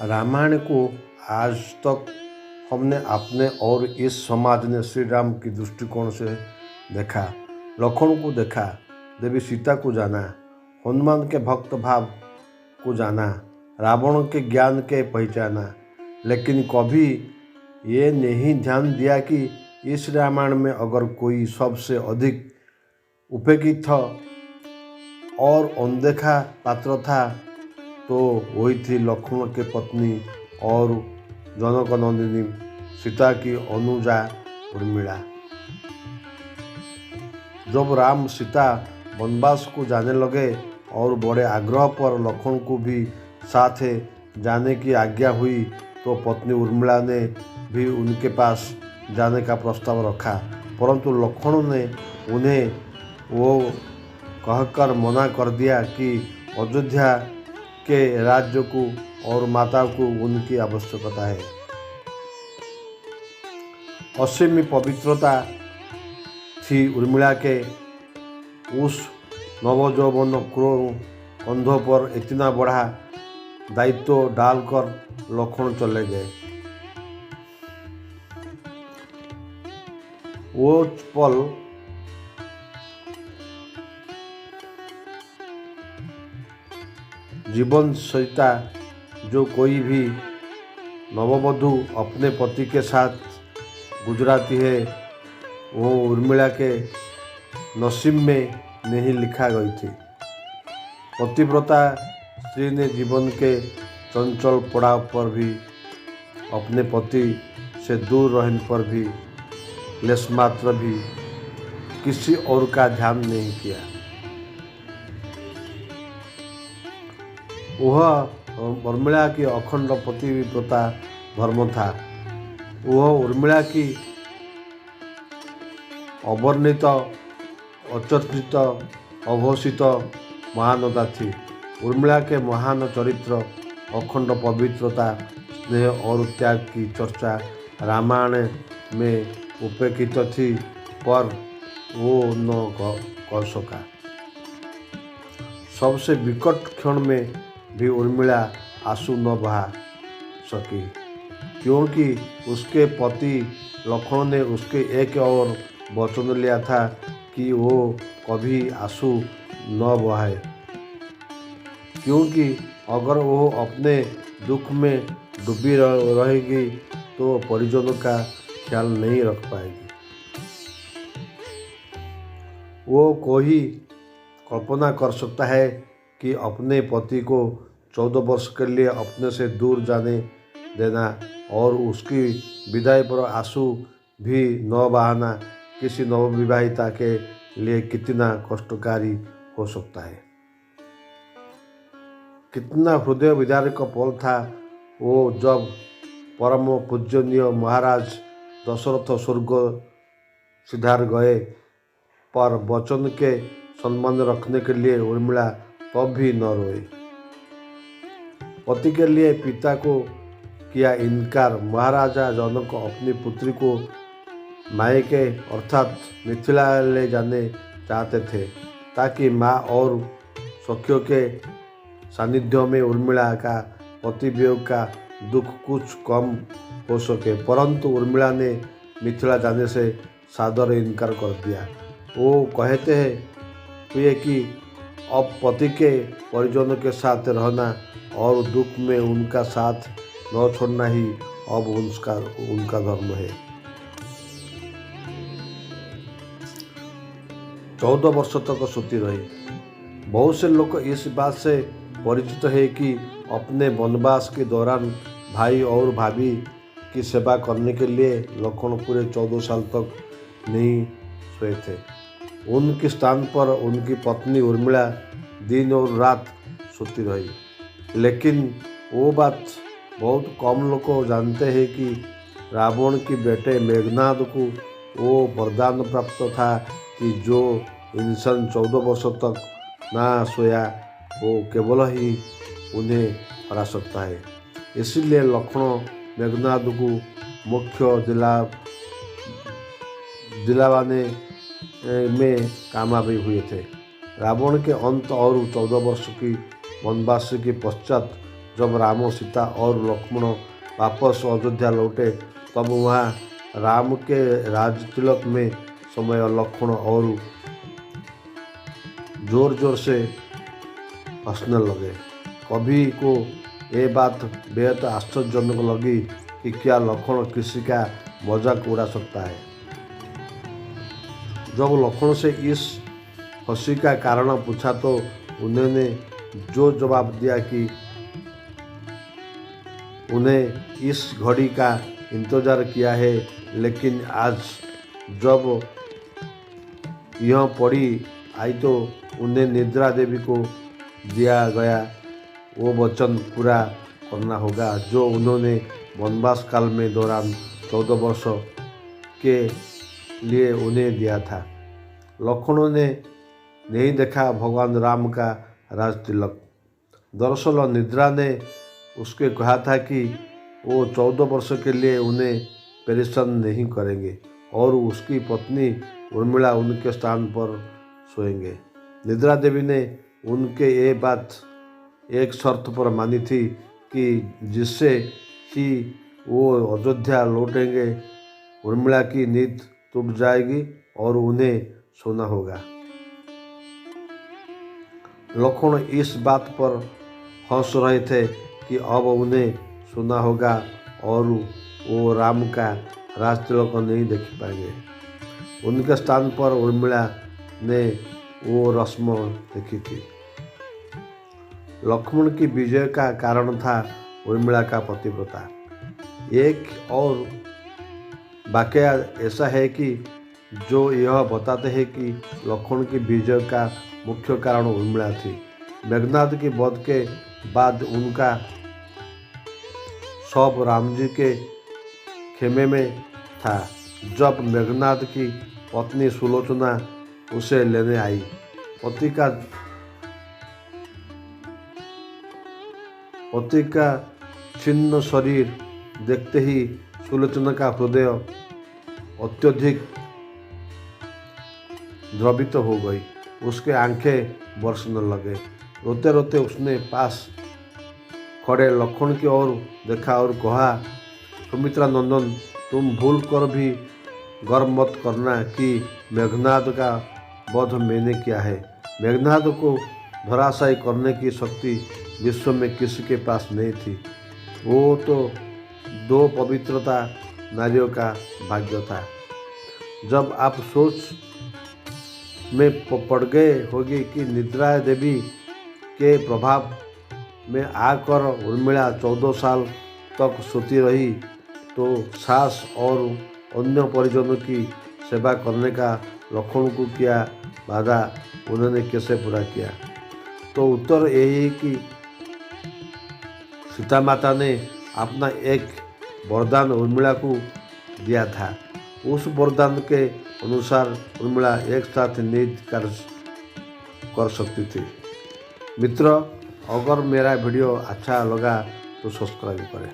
रामायण को आज तक हमने अपने और इस समाज ने श्री राम की दृष्टिकोण से देखा। लखन को देखा, देवी सीता को जाना, हनुमान के भक्त भाव को जाना, रावण के ज्ञान के पहचाना, लेकिन कभी ये नहीं ध्यान दिया कि इस रामायण में अगर कोई सबसे अधिक उपेक्षित और अनदेखा पात्र था तो वही थी लक्ष्मण के पत्नी और जनक नंदिनी सीता की अनुजा उर्मिला। जब राम सीता वनवास को जाने लगे और बड़े आग्रह पर लक्ष्मण को भी साथ जाने की आज्ञा हुई तो पत्नी उर्मिला ने भी उनके पास जाने का प्रस्ताव रखा, परंतु लक्ष्मण ने उन्हें वो कहकर मना कर दिया कि अयोध्या के राज्य को और माता को उनकी आवश्यकता है। असीम पवित्रता थी उर्मिला के उस नवजौवन कंधों पर इतना बड़ा दायित्व डालकर लक्ष्मण चले गए। वो पल जीवन सहिता जो कोई भी नववधु अपने पति के साथ गुजराती है वो उर्मिला के नसीब में नहीं लिखा गई थी। पतिव्रता स्त्री ने जीवन के चंचल पड़ाव पर भी अपने पति से दूर रहने पर भी लेशमात्र भी किसी और का ध्यान नहीं किया। वह उर्मिला की अखंड पतिव्रता धर्म था। वह उर्मिला की अवर्णित अचर्चित अघोषित महानता थी। उर्मिला के महान चरित्र, अखंड पवित्रता, स्नेह और त्याग की चर्चा रामायण में उपेक्षित थी, पर वो न कर सका। सबसे विकट क्षण में भी उर्मिला आंसू न बहा सकी, क्योंकि उसके पति लक्ष्मण ने उसके एक और वचन लिया था कि वो कभी आंसू न बहाए, क्योंकि अगर वो अपने दुख में डूबी रहेगी तो परिजनों का ख्याल नहीं रख पाएगी। वो कोई कल्पना कर सकता है कि अपने पति को 14 वर्ष के लिए अपने से दूर जाने देना और उसकी विदाई पर आंसू भी न बहाना किसी नवविवाहिता के लिए कितना कष्टकारी हो सकता है। कितना हृदय विदारक पल था वो जब परम पूजनीय महाराज दशरथ स्वर्ग सिधार गए, पर वचन के सम्मान रखने के लिए उर्मिला तब भी न रोए। पति के लिए पिता को किया इनकार। महाराजा जनक अपनी पुत्री को मायके अर्थात मिथिला ले जाने चाहते थे ताकि माँ और सखियों के सानिध्य में उर्मिला का पति वियोग का दुख कुछ कम हो सके, परंतु उर्मिला ने मिथिला जाने से सादर इनकार कर दिया। वो कहते हैं कि अब पति के परिजनों के साथ रहना और दुख में उनका साथ न छोड़ना ही अब उनका धर्म है। 14 वर्ष तक सोती रही। बहुत से लोग इस बात से परिचित है कि अपने वनवास के दौरान भाई और भाभी की सेवा करने के लिए लक्ष्मण पूरे 14 साल तक नहीं सोए थे। उनके स्थान पर उनकी पत्नी उर्मिला दिन और रात सोती रही। लेकिन वो बात बहुत कम लोग जानते हैं कि रावण के बेटे मेघनाद को वो वरदान प्राप्त था कि जो इंसान 14 वर्ष तक ना सोया वो केवल ही उन्हें हरा सकता है। इसीलिए लक्ष्मण मेघनाद को मुख्य दिलावाने में कामयाबी हुए थे। रावण के अंत और 14 वर्ष की वनवास के पश्चात जब राम सीता और लक्ष्मण वापस अयोध्या लौटे तब वहाँ राम के राज तिलक में समय लक्ष्मण और जोर जोर से हंसने लगे। कवि को ये बात बेहद आश्चर्यजनक लगी कि क्या लक्ष्मण किसी का मजाक उड़ा सकता है। जब लक्ष्मण से इस हंसी का कारण पूछा तो उन्होंने जो जवाब दिया कि उन्हें इस घड़ी का इंतजार किया है, लेकिन आज जब यह पड़ी आई तो उन्हें निद्रा देवी को दिया गया वो वचन पूरा करना होगा जो उन्होंने वनवास काल में दौरान 14 वर्ष के लिए उन्हें दिया था। लक्ष्मण ने नहीं देखा भगवान राम का राज तिलक। दरअसल निद्रा ने उसके कहा था कि वो 14 वर्ष के लिए उन्हें परेशान नहीं करेंगे और उसकी पत्नी उर्मिला उनके स्थान पर सोएंगे। निद्रा देवी ने उनके ये बात एक शर्त पर मानी थी कि जिससे ही वो अयोध्या लौटेंगे उर्मिला की नींद टूट जाएगी और उन्हें सोना होगा। लक्ष्मण इस बात पर हंस रहे थे कि अब उन्हें सोना होगा और वो राम का राज तिलक नहीं देख पाएंगे। उनके स्थान पर उर्मिला ने वो रस्म देखी थी। लक्ष्मण की विजय का कारण था उर्मिला का पतिव्रता। एक और वाकया ऐसा है कि जो यह बताते हैं कि लक्ष्मण की विजय का मुख्य कारण उर्मिला थी। मेघनाद की वध के बाद उनका शव राम जी के खेमे में था। जब मेघनाद की पत्नी सुलोचना उसे लेने आई, पति का छिन्न शरीर देखते ही सुलोचना का हृदय अत्यधिक द्रवित हो गई। उसके आंखें बरसने लगे। रोते रोते उसने पास खड़े लक्ष्मण की ओर देखा और कहा, सुमित्रा नंदन, तुम भूल कर भी गर्व मत करना कि मेघनाद का वध मैंने किया है। मेघनाद को धराशायी करने की शक्ति विश्व में किसी के पास नहीं थी। वो तो 2 पवित्रता नारियों का भाग्य था। जब आप सोच में पड़ गए होगी कि निद्रा देवी के प्रभाव में आकर उर्मिला 14 साल तक सोती रही तो सास और अन्य परिजनों की सेवा करने का लक्ष्मण को किया बाधा उन्होंने कैसे पूरा किया। तो उत्तर यही कि सीता माता ने अपना एक वरदान उर्मिला को दिया था। उस वरदान के अनुसार उर्मिला एक साथ नींद कर सकती थी। मित्र, अगर मेरा वीडियो अच्छा लगा तो सब्सक्राइब करें।